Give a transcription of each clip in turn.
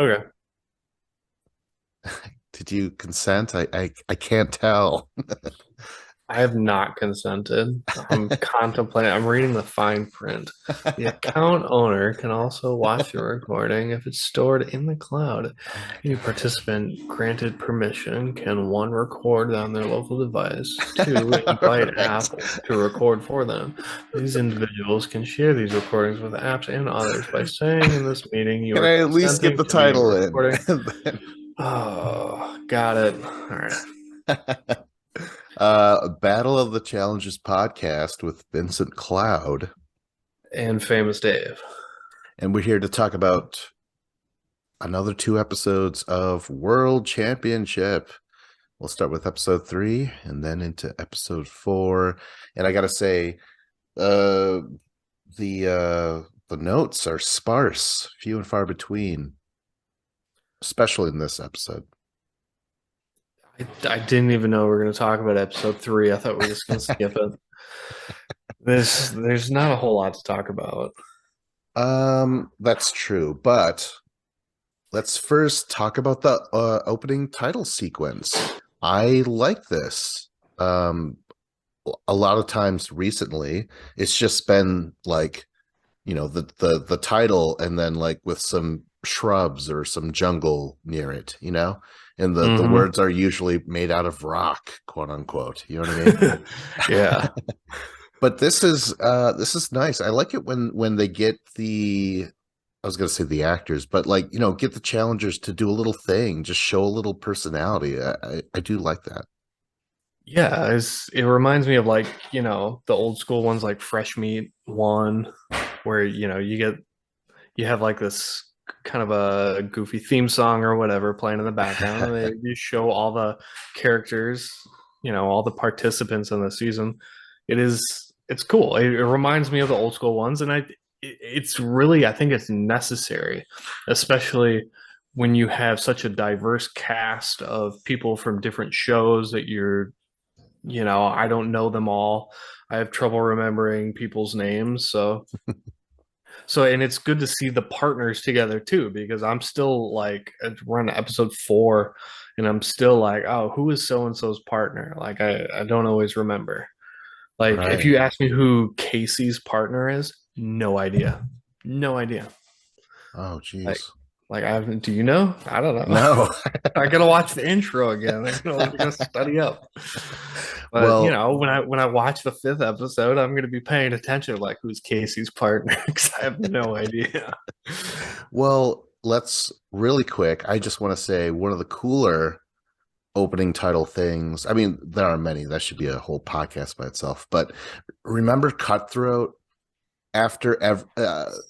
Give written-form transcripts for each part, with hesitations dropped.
Okay. Did you consent? I can't tell. I have not consented. I'm contemplating, I'm reading the fine print. The account owner can also watch the recording if it's stored in the cloud. Oh my Any God. participant granted permission can one, record on their local device, two, All invite right. Apple to record for them. These individuals can share these recordings with apps and others by saying in this meeting you Can are I at least get consenting the to being title in? recording. And then Oh, got it. All right. Battle of the Challenges podcast with Vincent Cloud. And Famous Dave. And we're here to talk about another two episodes of World Championship. We'll start with episode 3 and then into episode 4. And I gotta say, uh the notes are sparse, few and far between, especially in this episode. I didn't even know we were going to talk about episode three. I thought we were just going to skip it. There's not a whole lot to talk about. That's true, but let's first talk about the opening title sequence. I like this. A lot of times recently, it's just been like, the title and then like with some shrubs or some jungle near it, and the Hmm. words are usually made out of rock, quote unquote. You know what I mean? Yeah. But this is nice. I like it when they get the, I was gonna say the actors, but like, get the challengers to do a little thing, just show a little personality. I do like that. Yeah, it reminds me of like, the old school ones like Fresh Meat one, where, you have like this kind of a goofy theme song or whatever playing in the background, and they show all the characters, all the participants in the season. It's cool. It reminds me of the old school ones, and it's really, I think it's necessary, especially when you have such a diverse cast of people from different shows that I don't know them all. I have trouble remembering people's names, and it's good to see the partners together too, because I'm still like, we're on episode 4, and I'm still like, oh, who is so and so's partner? Like, I don't always remember. Like, if Right. you ask me who Casey's partner is, no idea, no idea. Oh, Like, geez. like I haven't. Do you know? I don't know. No. I gotta watch the intro again. I gotta study up. But Well, when I watch the fifth episode, I'm gonna be paying attention, like who's Casey's partner, because I have no idea. well, let's really quick. I just want to say one of the cooler opening title things. I mean, there are many. That should be a whole podcast by itself. But remember Cutthroat?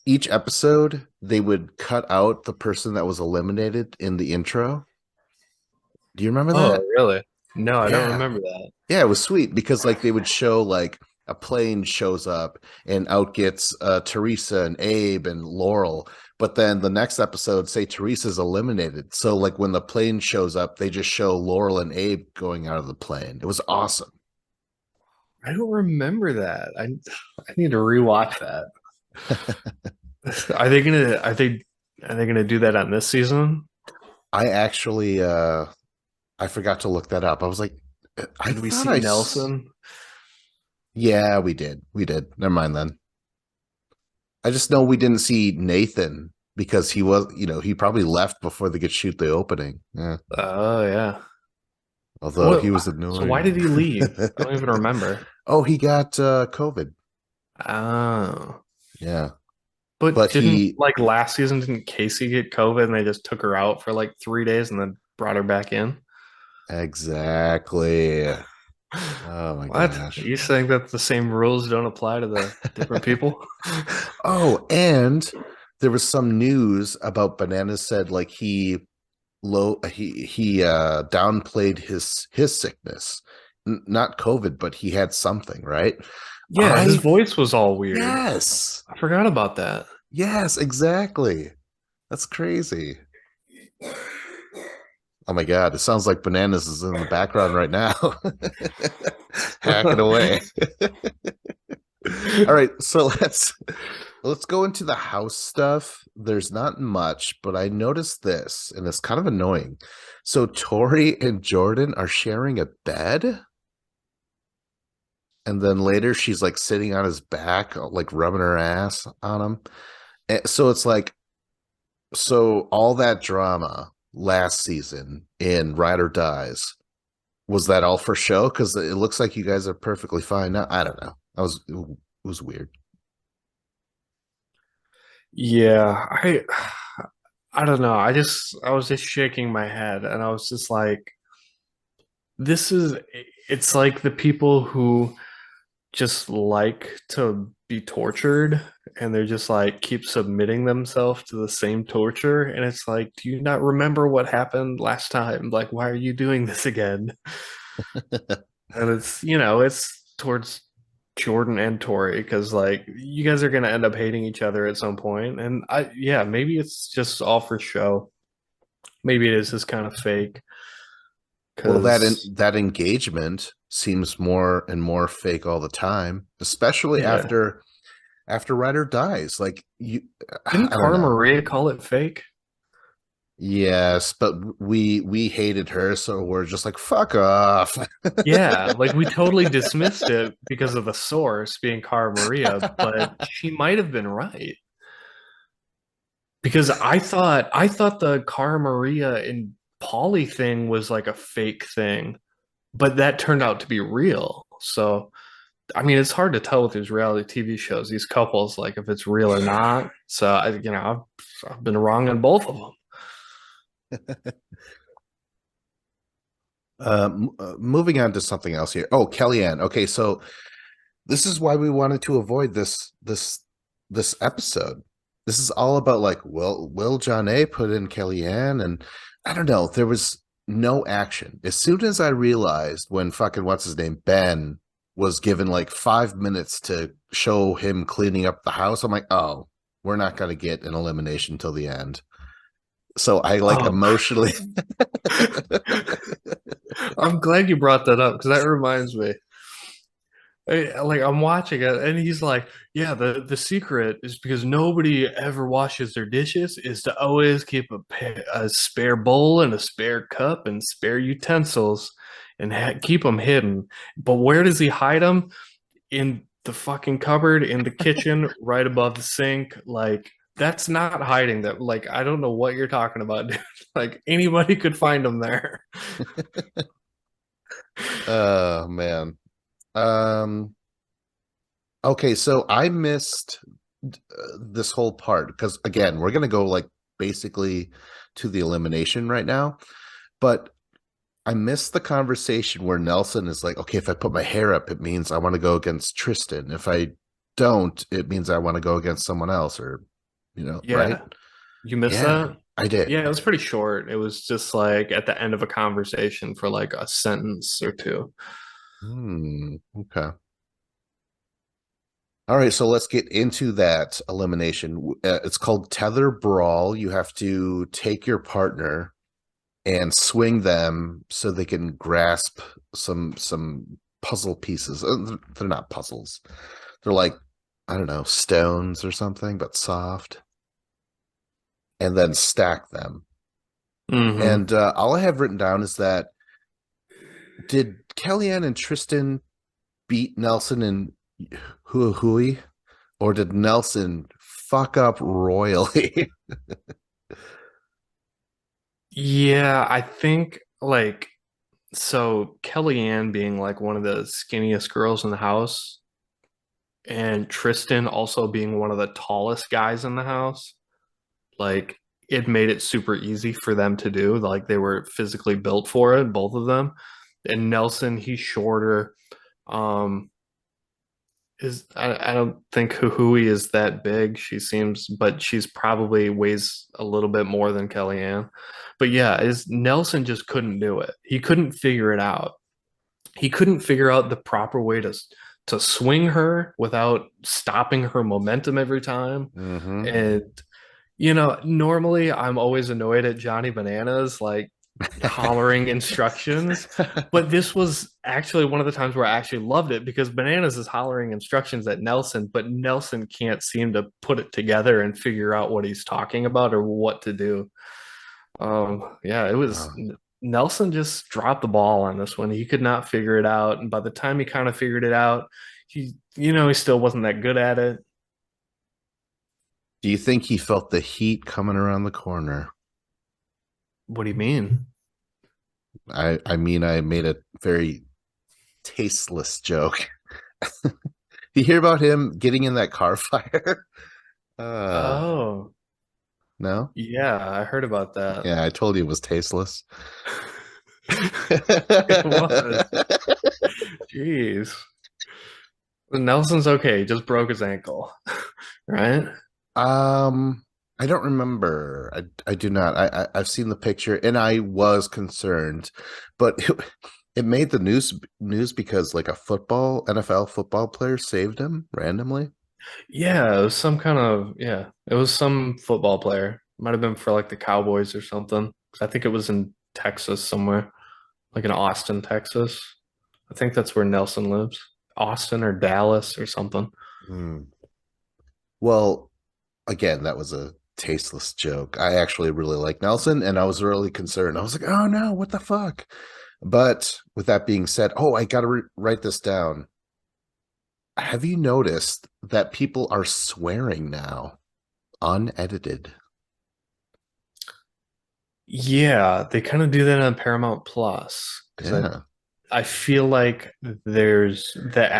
Each episode, they would cut out the person that was eliminated in the intro. Do you remember Oh, that? really? No, I don't Yeah. remember that. Yeah, it was sweet because like they would show like a plane shows up and out gets Teresa and Abe and Laurel. But then the next episode, say Teresa's eliminated. So like when the plane shows up, they just show Laurel and Abe going out of the plane. It was awesome. I don't remember that. I need to rewatch that. Are they gonna do that on this season? I actually I forgot to look that up. I was like, I Did we thought see I Nelson? yeah, we did. We did. Never mind then. I just know we didn't see Nathan because he was, he probably left before they could shoot the opening. Yeah. Oh yeah. Although What? he was So why did annoying. he leave? I don't even remember. Oh, he got COVID. Oh. Yeah. But But didn't he like last season, didn't Casey get COVID and they just took her out for like 3 days and then brought her back in? exactly. Oh my What? Are gosh. you saying that the same rules don't apply to the different people? Oh, and there was some news about Bananas said like he downplayed his sickness. Not COVID, but he had something, right? Yeah, his I voice was all weird. Yes. I forgot about that. Yes, exactly. That's crazy. Oh my God, it sounds like Bananas is in the background right now. Hacking away. All right, so let's go into the house stuff. There's not much, but I noticed this, and it's kind of annoying. So Tori and Jordan are sharing a bed, and then later she's like sitting on his back, like rubbing her ass on him. And so it's like, so all that drama last season in Ride or Dies, was that all for show? Because it looks like you guys are perfectly fine now. I don't know. It was weird. Yeah, I don't know. I was just shaking my head and I was just like, this is it's like the people who just like to be tortured and they're just like keep submitting themselves to the same torture and it's like, do you not remember what happened last time? Like, why are you doing this again? And it's, it's towards Jordan and Tori because like you guys are gonna end up hating each other at some point. And yeah, maybe it's just all for show. Maybe it is just kind of fake Well, because that engagement seems more and more fake all the time, especially yeah. after Ryder dies. Like you, Didn't I don't Cara know. Maria call it fake? Yes, but we hated her, so we're just like fuck off. Yeah, like we totally dismissed it because of the source being Cara Maria, but she might have been right. Because I thought the Cara Maria and Polly thing was like a fake thing, but that turned out to be real. So I mean, it's hard to tell with these reality TV shows, these couples, like if it's real or not. So I've been wrong on both of them. Moving on to something else here. Oh, Kellyanne. Okay, so this is why we wanted to avoid this episode. This is all about like, will John A put in Kellyanne? And I don't know. There was no action. As soon as I realized when fucking what's his name, Ben, was given like 5 minutes to show him cleaning up the house, I'm like, oh, we're not gonna get an elimination till the end. So I like Oh, emotionally. I'm glad you brought that up because that reminds me. Like I'm watching it, and he's like, "Yeah, the secret is because nobody ever washes their dishes is to always keep a spare bowl and a spare cup and spare utensils, and keep them hidden." But where does he hide them? In the fucking cupboard in the kitchen, right above the sink. Like that's not hiding them. Like I don't know what you're talking about, dude. Like anybody could find them there. Oh man. Um, okay, so I missed this whole part because again, we're gonna go like basically to the elimination right now, but I missed the conversation where Nelson is like, okay, if I put my hair up, it means I want to go against Tristan. If I don't, it means I want to go against someone else, or right? Yeah. You missed Yeah, that? I did. Yeah, it was pretty short. It was just like at the end of a conversation for like a sentence or two. Okay. All right, so let's get into that elimination. It's called Tether Brawl. You have to take your partner and swing them so they can grasp some puzzle pieces. They're not puzzles. They're like, I don't know, stones or something, but soft. And then stack them. Hmm. And all I have written down is that did Kellyanne and Tristan beat Nelson and Hui, or did Nelson fuck up royally? Yeah, I think like so Kellyanne being like one of the skinniest girls in the house and Tristan also being one of the tallest guys in the house, like it made it super easy for them to do. Like they were physically built for it, both of them. And Nelson, he's shorter. Um, I don't think Huhui is that big. She seems, but she's probably weighs a little bit more than Kellyanne. But yeah, is Nelson just couldn't do it. He couldn't figure it out. He couldn't figure out the proper way to swing her without stopping her momentum every time. Mm-hmm. And normally I'm always annoyed at Johnny Bananas. Like hollering instructions. But this was actually one of the times where I actually loved it because Bananas is hollering instructions at Nelson, but Nelson can't seem to put it together and figure out what he's talking about or what to do. Yeah, it was Oh, Nelson just dropped the ball on this one. He could not figure it out, and by the time he kind of figured it out, he still wasn't that good at it. do you think he felt the heat coming around the corner? What do you mean? I mean, I made a very tasteless joke. You hear about him getting in that car fire? Uh, Oh, no? yeah, I heard about that. Yeah, I told you it was tasteless. It was. Jeez. Nelson's okay. He just broke his ankle, right? Um, I don't remember. I do not. I've seen the picture and I was concerned, but it made the news because like a NFL football player saved him randomly. Yeah, it was some kind of yeah. It was some football player. Might have been for like the Cowboys or something. I think it was in Texas somewhere, like in Austin, Texas. I think that's where Nelson lives. Austin or Dallas or something. Hmm. Well, again, that was a tasteless joke. I actually really like Nelson, and I was really concerned. I was like, "Oh no, what the fuck?" But with that being said, oh, I got to write this down. Have you noticed that people are swearing now, unedited? Yeah, they kind of do that on Paramount Plus because Yeah. I feel like there's the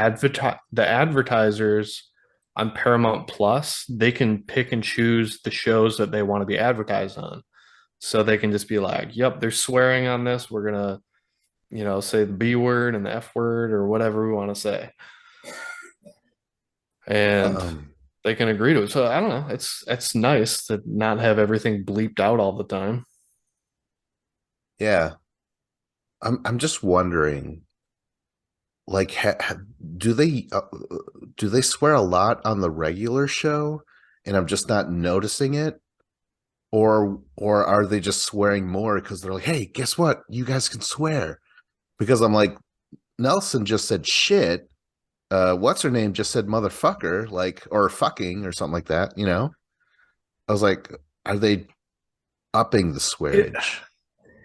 advertisers on Paramount Plus, they can pick and choose the shows that they want to be advertised on. So they can just be like, "Yep, they're swearing on this. We're gonna, say the B word and the F word or whatever we want to say." And Um, they can agree to it. So I don't know. It's nice to not have everything bleeped out all the time. yeah. I'm just wondering, like, do they do they swear a lot on the regular show, and I'm just not noticing it, or are they just swearing more because they're like, hey, guess what? You guys can swear. Because I'm like, Nelson just said shit. What's her name just said motherfucker, like, or fucking or something like that, you know? I was like, are they upping the It swearage?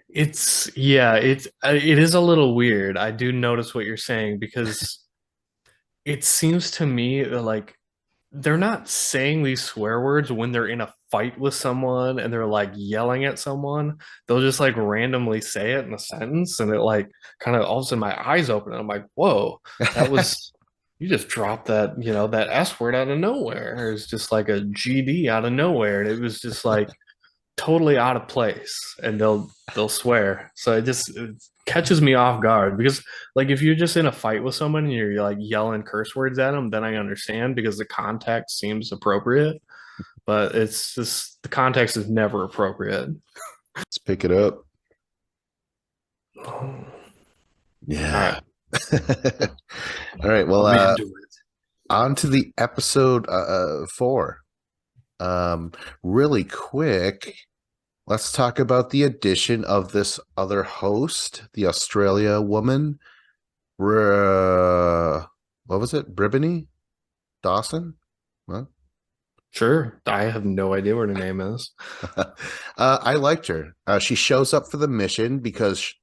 it's yeah, it is a little weird. I do notice what you're saying because it seems to me that like they're not saying these swear words when they're in a fight with someone and they're like yelling at someone. They'll just like randomly say it in a sentence and it like kind of all of a sudden my eyes open and I'm like, whoa, that was you just dropped that S word out of nowhere. It's just like a GD out of nowhere. And it was just like totally out of place and they'll swear. So it catches me off guard because like if you're just in a fight with someone and you're like yelling curse words at them, then I understand because the context seems appropriate, but it's just the context is never appropriate. Let's pick it up. All right, Yeah. All right. Well, I'm into it. on to the episode 4. Um, Really quick, let's talk about the addition of this other host, the Australia woman. What was it? Bribony Dawson? What? Sure. I have no idea what her name is. I liked her. She shows up for the mission because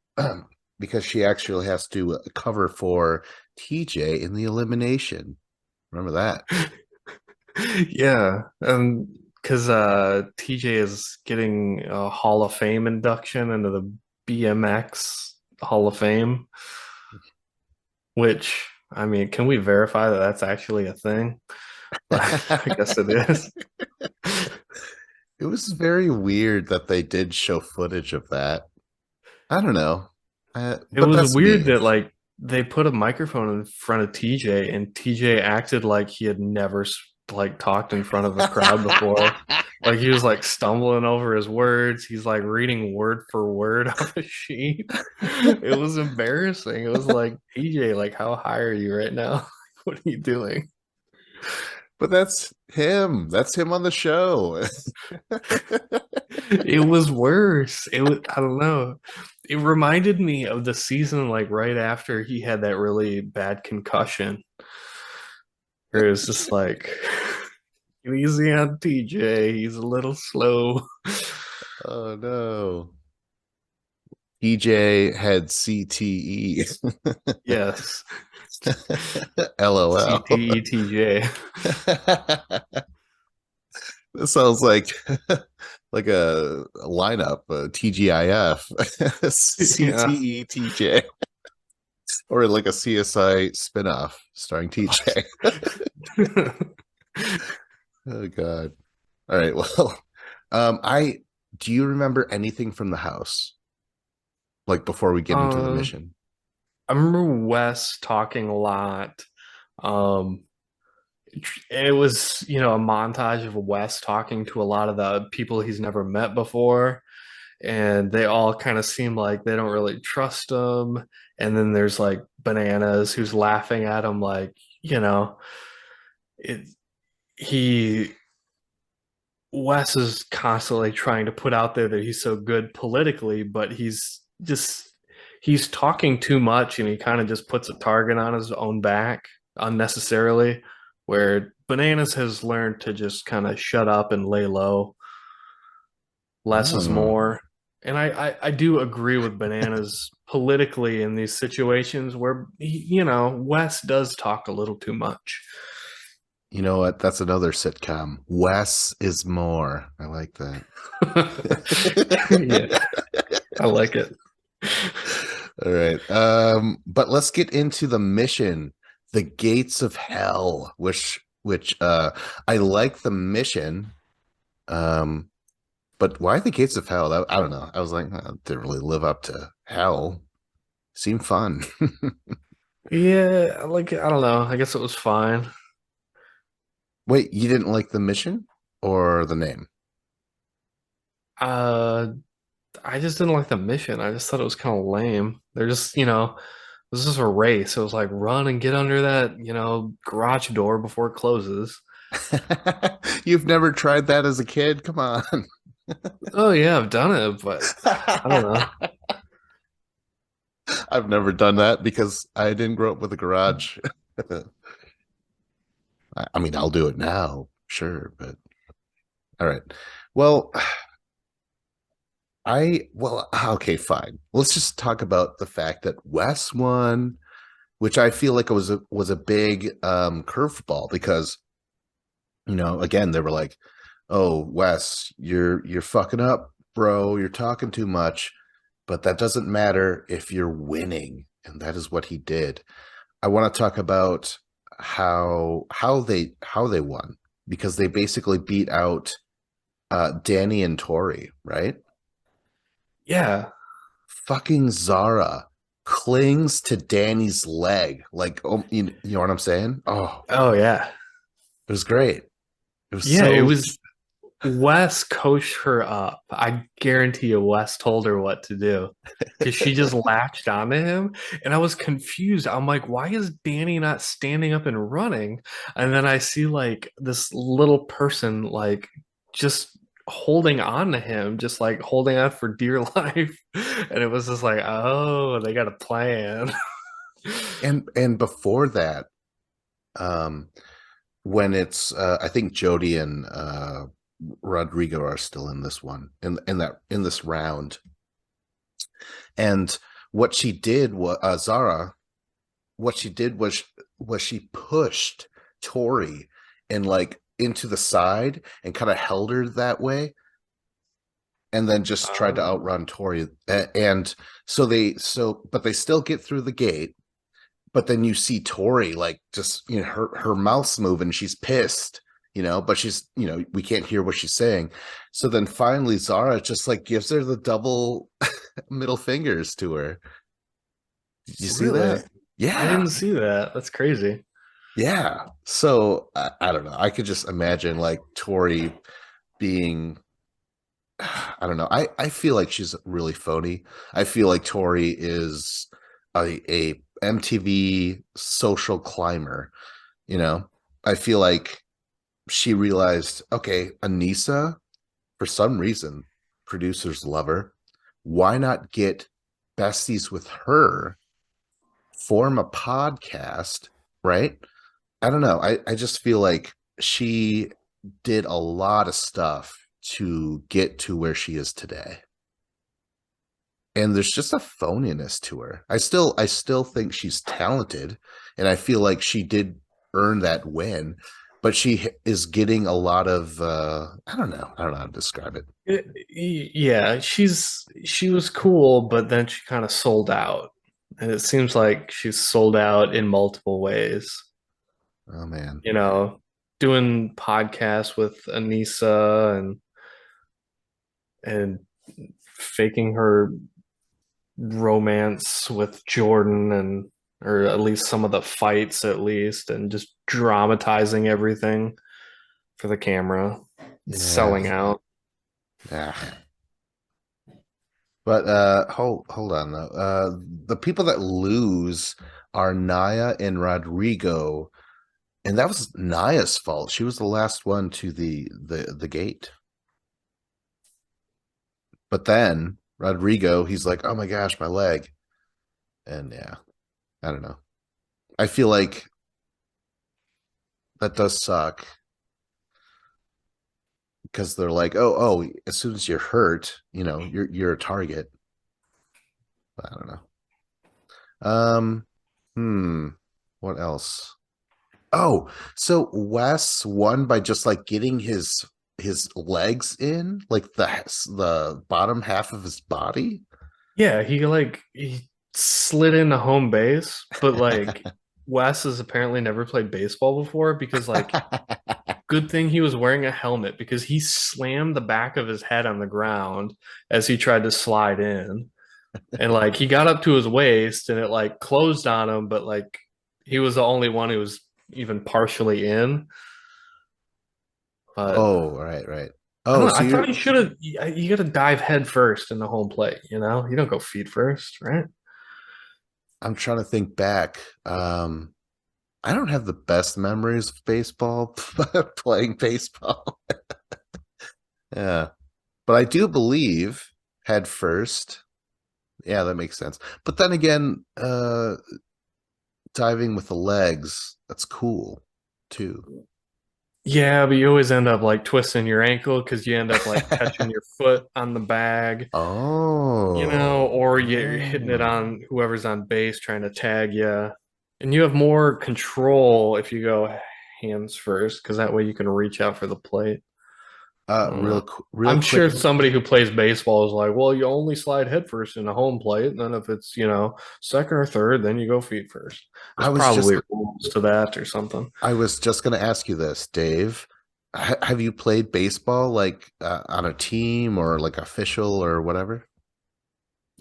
because she actually has to cover for TJ in the elimination. Remember that? Yeah. Because TJ is getting a Hall of Fame induction into the BMX Hall of Fame, which, I mean, can we verify that that's actually a thing? But I guess it is. It was very weird that they did show footage of that. I don't know, It but was that's weird me. that like they put a microphone in front of TJ and TJ acted like he had never like talked in front of a crowd before. Like he was like stumbling over his words. He's like reading word for word off a sheet. It was embarrassing. It was like, TJ, like how high are you right now? What are you doing? But that's him. That's him on the show. It was worse. It was, I don't know. It reminded me of the season like right after he had that really bad concussion. Where it was just like easy on TJ. He's a little slow. Oh no. EJ had CTE. Yes. LOL. CTETJ. This sounds like a lineup, TGIF, Yeah. CTE, TJ, or like a CSI spinoff starring TJ. Oh God. All right. Well, I do you remember anything from the house? Like before we get into the Uh, mission? I remember Wes talking a lot. Um, and it was, a montage of Wes talking to a lot of the people he's never met before, and they all kind of seem like they don't really trust him. And then there's like Bananas who's laughing at him, like, it, he Wes is constantly trying to put out there that he's so good politically, but he's talking too much and he kind of just puts a target on his own back unnecessarily, where Bananas has learned to just kind of shut up and lay low. Less is Oh, more. And I do agree with Bananas politically in these situations where Wes does talk a little too much. you know what? That's another sitcom. Wes is more. I like that. Yeah, I like it. All right. But let's get into the mission, the Gates of Hell, which I like the mission. Um, but why the Gates of Hell? I don't know. I was like, didn't really live up to hell. Seemed fun. Yeah, like I don't know. I guess it was fine. Wait, you didn't like the mission or the name? Uh, I just didn't like the mission. I just thought it was kind of lame. They're just, this is a race. It was like run and get under that, garage door before it closes. You've never tried that as a kid? Come on. Oh yeah, I've done it, but I don't know. I've never done that because I didn't grow up with a garage. I mean, I'll do it now, sure, but all right. Well, okay, fine. Let's just talk about the fact that Wes won, which I feel like it was a big curveball because again they were like, "Oh, Wes, you're fucking up, bro. You're talking too much." But that doesn't matter if you're winning, and that is what he did. I want to talk about how they won because they basically beat out Danny and Tori, right? Yeah. Fucking Zara clings to Danny's leg, like, oh, you know what I'm saying? Oh, Oh yeah. it was great. It was Yeah, it so. was Wes coached her up. I guarantee you Wes told her what to do because she just latched onto him. And I was confused. I'm like, why is Danny not standing up and running? And then I see like this little person like just holding on to him, just like holding on for dear life. And it was just like, oh, they got a plan. And before that, um, when it's I think Jody and Rodrigo are still in this one in this round, and what she did was Zara. What she did was she pushed Tori and like into the side and kind of held her that way, and then just tried to Um, outrun Tori. And but they still get through the gate. But then you see Tori like just her mouth's moving, she's pissed, but she's we can't hear what she's saying. So then finally Zara just like gives her the double middle fingers to her. Did you see really? that? I Yeah. didn't see that. That's crazy. Yeah. So I don't know. I could just imagine like Tori being I don't know. I feel like she's really phony. I feel like Tori is a MTV social climber, you know. I feel like she realized, okay, Anissa, for some reason, producers love her. Why not get besties with her, form a podcast, right? I don't know. I just feel like she did a lot of stuff to get to where she is today. And there's just a phoniness to her. I still think she's talented, and I feel like she did earn that win, but is getting a lot of I don't know how to describe it. Yeah, she was cool, but then she kind of sold out. And it seems like she's sold out in multiple ways. Oh man. You know, doing podcasts with Anissa and faking her romance with Jordan and or at least some of the fights at least and just dramatizing everything for the camera, Yeah. selling out. Yeah. But hold on though. The people that lose are Naya and Rodrigo, and that was Naya's fault. She was the last one to the gate. But then Rodrigo, he's like, "Oh my gosh, my leg." And yeah, I don't know. I feel like that does suck because they're like, "Oh, as soon as you're hurt, you're a target." I don't know. Um, hmm, what else? Oh, so Wes won by just like getting his legs in, like the bottom half of his body. Yeah, he slid into home base, but like Wes has apparently never played baseball before because like good thing he was wearing a helmet because he slammed the back of his head on the ground as he tried to slide in. And like he got up to his waist and it like closed on him, but like he was the only one who was even partially in. But Oh, right, right. I Oh, don't know. so I thought you're he should have. You got to dive head first in the home plate. You know, you don't go feet first, right? I'm trying to think back. I don't have the best memories of baseball, playing baseball. Yeah, but I do believe head first. Yeah, that makes sense. But then again, diving with the legs, that's cool too. Yeah, but you always end up like twisting your ankle because you end up like catching your foot on the bag, you know, Oh, or you're hitting it oh. on whoever's on base trying to tag you. And you have more control if you go hands first because that way you can reach out for the plate. I don't know. Real I'm quick. sure somebody who plays baseball is like, well, you only slide head first in a home plate. And then if it's, you know, second or third, then you go feet first. I There's was just probably rules to that or something. I was just going to ask you this, Dave. Have you played baseball like on a team or like official or whatever?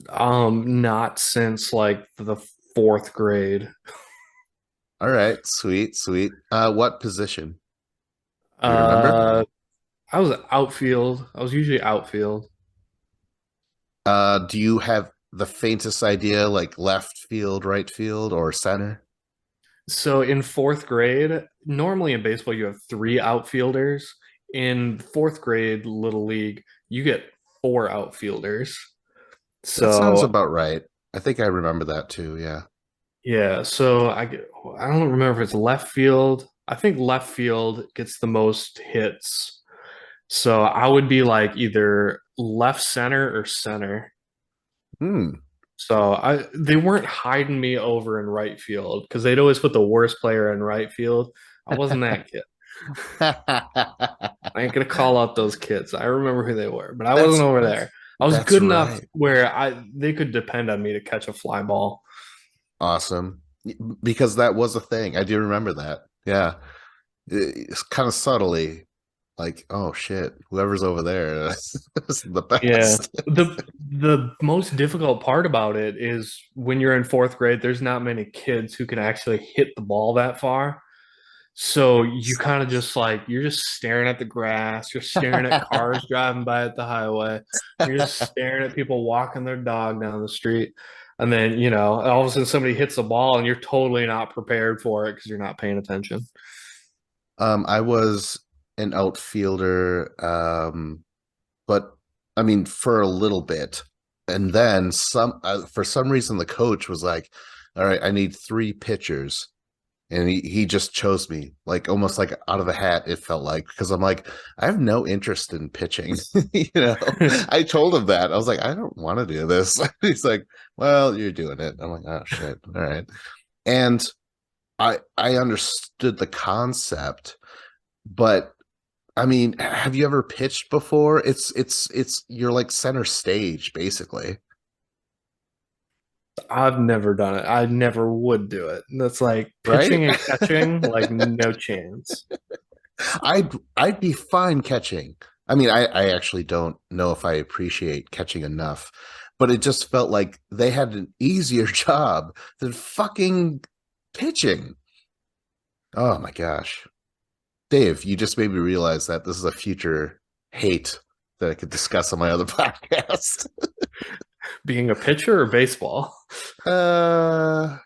Not since like the fourth grade. All right, sweet, sweet. What position? Do you remember? Uh, I was outfield. I was usually outfield. Do you have the faintest idea like left field, right field, or center? So in fourth grade, normally in baseball, you have three outfielders. In fourth grade, Little League, you get four outfielders. That sounds So about right. I think I remember that too. Yeah. yeah, I don't remember if it's left field. I think left field gets the most hits. So I would be like either left center or center. Hmm. So I they weren't hiding me over in right field because they'd always put the worst player in right field. I wasn't that kid. I ain't gonna call out those kids. I remember who they were, but I wasn't That's over there. I was that's good enough right. where I they could depend on me to catch a fly ball. Awesome. Because that was a thing. I do remember that. Yeah. It's kind of subtly like, oh shit, whoever's over there is the Yeah. best. The most difficult part about it is when you're in fourth grade, there's not many kids who can actually hit the ball that far. So you kind of just like you're just staring at the grass, you're staring at cars driving by at the highway, you're just staring at people walking their dog down the street. And then, you know, all of a sudden somebody hits the ball and you're totally not prepared for it because you're not paying attention. I was. an outfielder, but I mean, for a little bit. And then for some reason, the coach was like, all right, I need three pitchers. And he just chose me, like almost like out of the hat, it felt like, because I'm like, I have no interest in pitching. I told him that. I was like, I don't want to do this. He's like, well, you're doing it. I'm like, oh shit. All right. And I understood the concept, but I mean, have you ever pitched before? It's you're like center stage basically, I've never done it. I never would do it. That's like right? pitching and catching, like no chance. I'd be fine catching. I mean, I actually don't know if I appreciate catching enough, but it just felt like they had an easier job than fucking pitching. Oh my gosh. Dave, you just made me realize that this is a future hate that I could discuss on my other podcast. Being a pitcher or baseball? uh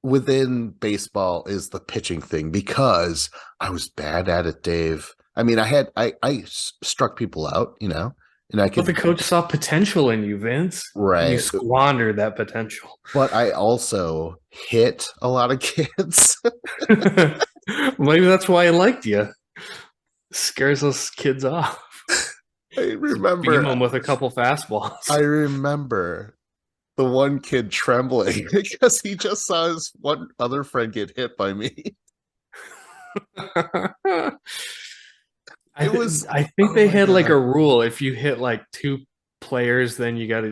Within baseball is the pitching thing because I was bad at it, Dave. I mean, I struck people out, and I But the could, coach saw potential in you, Vince, and you right. squandered that potential. But I also hit a lot of kids. Maybe that's why I liked you. Scares those kids off. I Beam remember them with a couple fastballs. I remember the one kid trembling because he just saw his one other friend get hit by me. It was I think oh they my had like god. a rule. If you hit like two players, then you got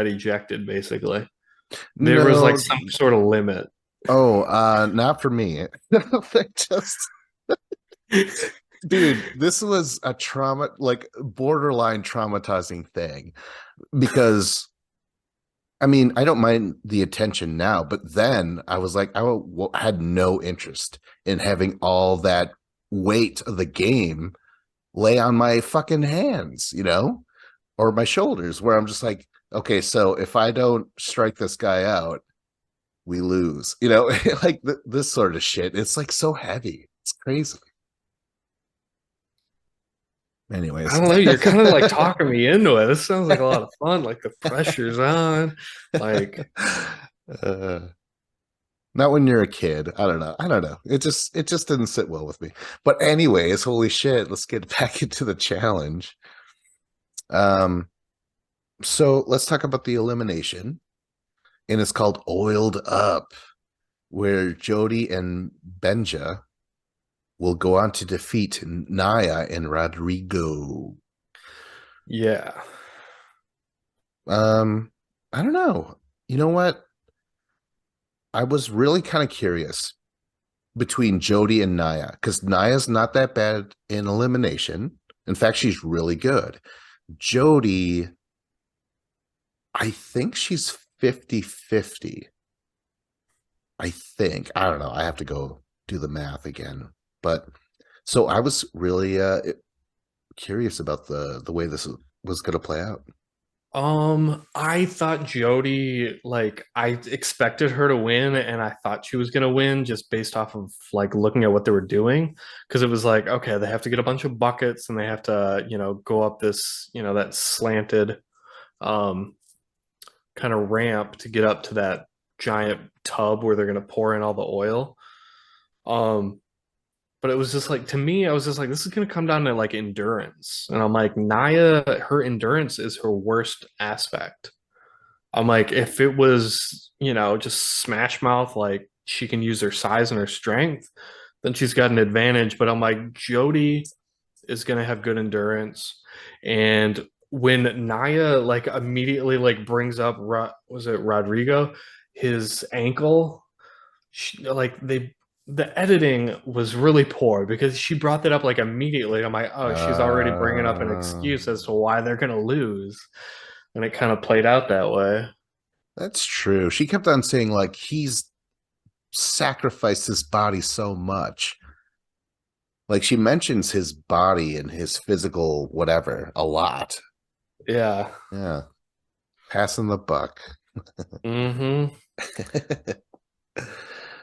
ejected basically. There was like No. some sort of limit. Oh, not for me. They just dude, this was a trauma, like borderline traumatizing thing because I mean, I don't mind the attention now, but then I was like, had no interest in having all that weight of the game lay on my fucking hands, or my shoulders, where I'm just like, okay, so if I don't strike this guy out, we lose, like this sort of shit. It's like so heavy. It's crazy. I Anyways. don't know. You're kind of like talking me into it. This sounds like a lot of fun. Like the pressure's on. Like uh, Not when you're a kid. I don't know. I don't know. It just didn't sit well with me. But anyways, holy shit, let's get back into the challenge. Um, so let's talk about the elimination. And it's called Oiled Up, where Jody and Benja will go on to defeat Naya and Rodrigo. yeah. Um, I don't know. You know what? I was really kind of curious between Jody and Naya because Naya's not that bad in elimination. In fact, she's really good. Jody, I think she's 50-50. I think. I don't know. I have to go do the math again. But so I was really curious about the way this was going to play out. I thought Jody, like, I expected her to win, and I thought she was gonna win just based off of like looking at what they were doing. Because it was like, okay, they have to get a bunch of buckets and they have to, go up this, that slanted um kind of ramp to get up to that giant tub where they're gonna pour in all the oil. Um, but it was just like to me, I was just like, this is gonna come down to like endurance. And I'm like, Naya, her endurance is her worst aspect. I'm like, if it was, just smash mouth, like she can use her size and her strength, then she's got an advantage. But I'm like, Jody is gonna have good endurance. And when Naya like immediately like brings up was it Rodrigo, his ankle, like the editing was really poor because she brought that up like immediately. I'm like, oh, she's already bringing up an excuse as to why they're gonna lose, and it kind of played out that way. That's true. She kept on saying like he's sacrificed his body so much. Like she mentions his body and his physical whatever a lot. Yeah. Yeah. Passing the buck. Mm-hmm.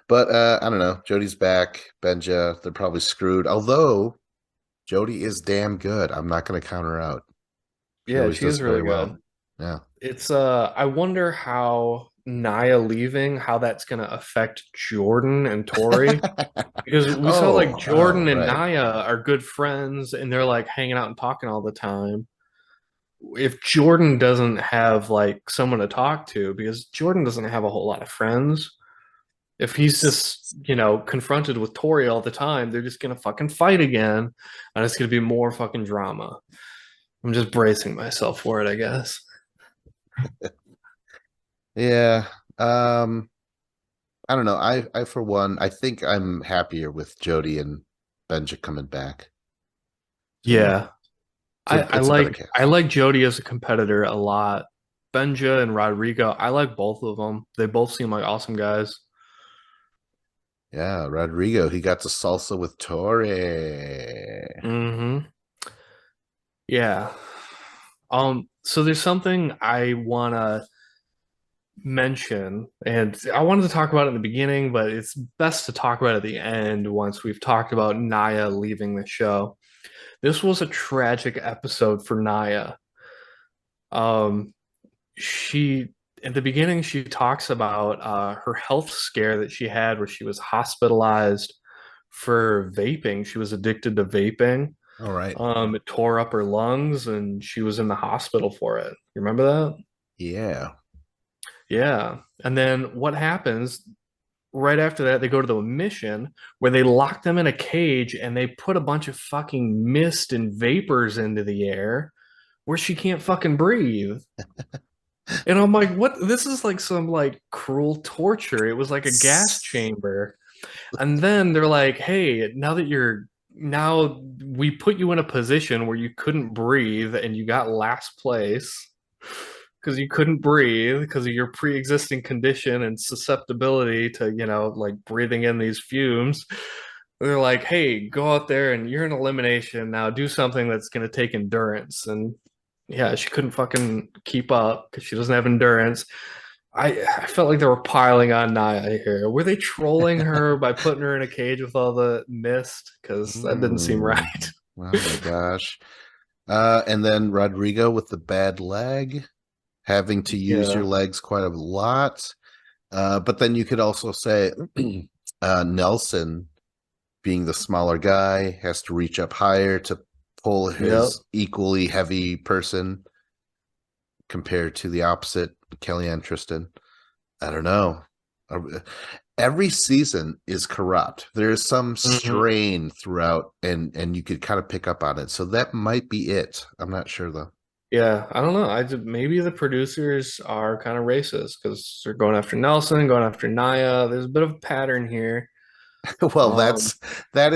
But I don't know. Jody's back. Benja, they're probably screwed. Although Jody is damn good. I'm not going to count her out. She Yeah, always she does is really very good. well. Yeah. It's I wonder how Naya leaving, how that's gonna affect Jordan and Tori. Because we saw like Oh, Jordan and right. Naya are good friends and they're like hanging out and talking all the time. If Jordan doesn't have like someone to talk to, because Jordan doesn't have a whole lot of friends, if he's just, confronted with Tori all the time, they're just gonna fucking fight again, and it's gonna be more fucking drama. I'm just bracing myself for it, I guess. Yeah. Um, I don't know. I for one, I think I'm happier with Jody and Benja coming back. So Yeah. it's a it's a better I cast. like Jody as a competitor a lot. Benja and Rodrigo, I like both of them. They both seem like awesome guys. Yeah, Rodrigo, he got to salsa with Tori. Hmm. Yeah. So there's something I wanna mention, and I wanted to talk about it in the beginning, but it's best to talk about it at the end once we've talked about Naya leaving the show. This was a tragic episode for Naya. Um, she at the beginning she talks about her health scare that she had where she was hospitalized for vaping. She was addicted to vaping. All right. It tore up her lungs and she was in the hospital for it. You remember that? Yeah. Yeah. And then what happens right after that? They go to the mission where they lock them in a cage and they put a bunch of fucking mist and vapors into the air where she can't fucking breathe. And I'm like, what? This is like some like cruel torture. It was like a gas chamber. And then they're like, hey, now we put you in a position where you couldn't breathe and you got last place because you couldn't breathe because of your pre-existing condition and susceptibility to, like breathing in these fumes. They're like, hey, go out there and you're in elimination now. Do something that's going to take endurance. And yeah, she couldn't fucking keep up because she doesn't have endurance. I felt like they were piling on Naya here. Were they trolling her by putting her in a cage with all the mist? Because that didn't seem Mm. right. Oh my gosh. And then Rodrigo with the bad leg, having to use your Yeah. legs quite a lot. But then you could also say Nelson, being the smaller guy, has to reach up higher to pull Yep. his equally heavy person compared to the opposite, Kellyanne Tristan. I don't know. Every season is corrupt. There is some Hmm. strain throughout, and you could kind of pick up on it. So that might be it. I'm not sure though. Yeah. I don't know. Maybe the producers are kind of racist because they're going after Nelson, going after Naya. There's a bit of a pattern here. Well, Um, that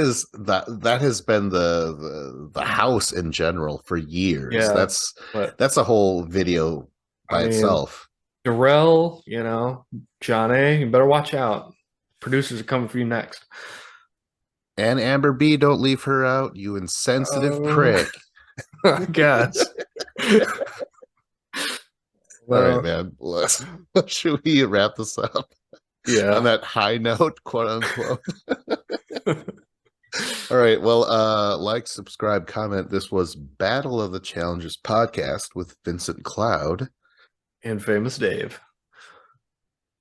has been the house in general for years. yeah. But That's a whole video I by mean, itself. Darrell, John A., you better watch out. Producers are coming for you next. And Amber B, don't leave her out, you insensitive Uh, prick. I guess. All right, Well, man. Should we wrap this up on yeah. that high note, quote unquote? All right. Well, like, subscribe, comment. This was Battle of the Challengers podcast with Vincent Cloud. And Famous Dave.